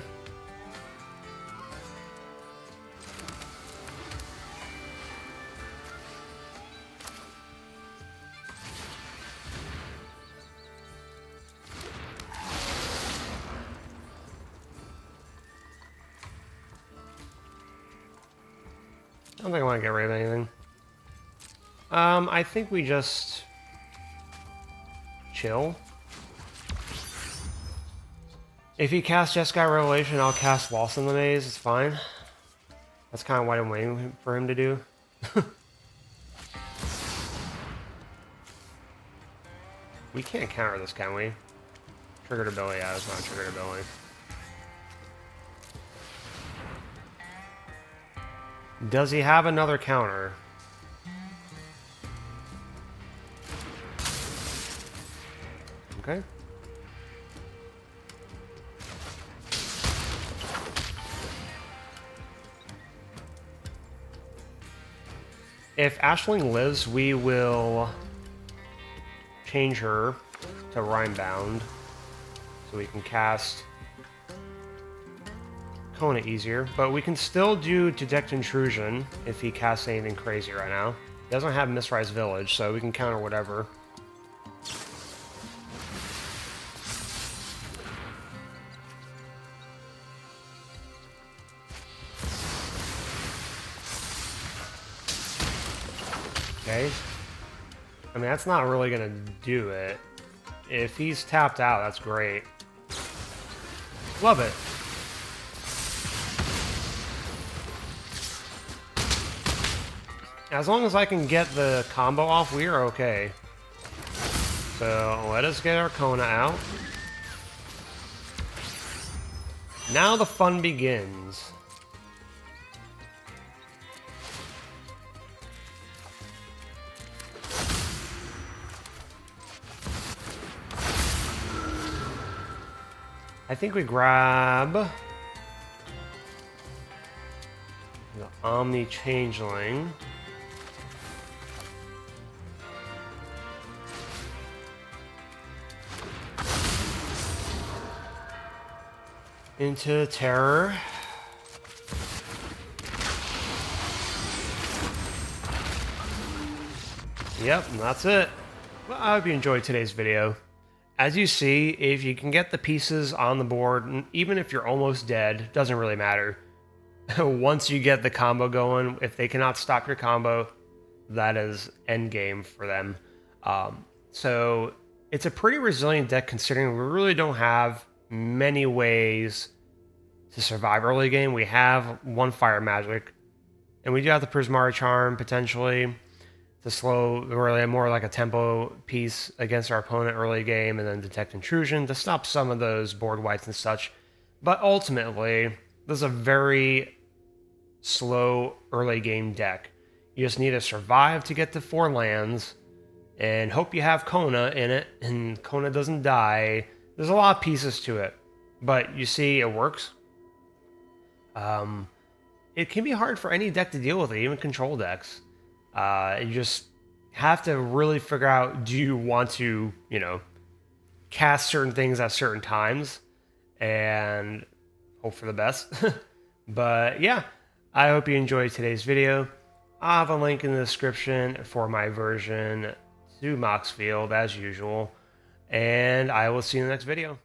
I don't think I want to get rid of anything. I think we just chill. If he casts Jeskai Revelation, I'll cast Lost in the Maze. It's fine. That's kind of what I'm waiting for him to do. We can't counter this, can we? Triggered ability. Yeah, it's not a triggered ability. Does he have another counter? Okay. If Ashling lives, we will change her to Rhymebound so we can cast Kona easier, but we can still do Detect Intrusion if he casts anything crazy right now. He doesn't have Mistrise Village, so we can counter whatever. Okay. I mean, that's not really gonna do it. If he's tapped out, that's great. Love it. As long as I can get the combo off, we are okay. So let us get our Kona out. Now the fun begins. I think we grab the Omni Changeling. Into Terror. Yep, and that's it. Well, I hope you enjoyed today's video. As you see, if you can get the pieces on the board, even if you're almost dead, doesn't really matter. Once you get the combo going, if they cannot stop your combo, that is endgame for them. So it's a pretty resilient deck considering we really don't have many ways to survive early game. We have one Fire Magic, and we do have the Prismari Charm potentially to slow, really more like a tempo piece against our opponent early game, and then Detect Intrusion to stop some of those board wipes and such. But ultimately, this is a very slow early game deck. You just need to survive to get to 4 lands and hope you have Kona in it and Kona doesn't die. There's a lot of pieces to it, but you see it works. It can be hard for any deck to deal with it, even control decks. You just have to really figure out, do you want to, you know, cast certain things at certain times and hope for the best. But yeah, I hope you enjoyed today's video. I'll have a link in the description for my version to Moxfield as usual. And I will see you in the next video.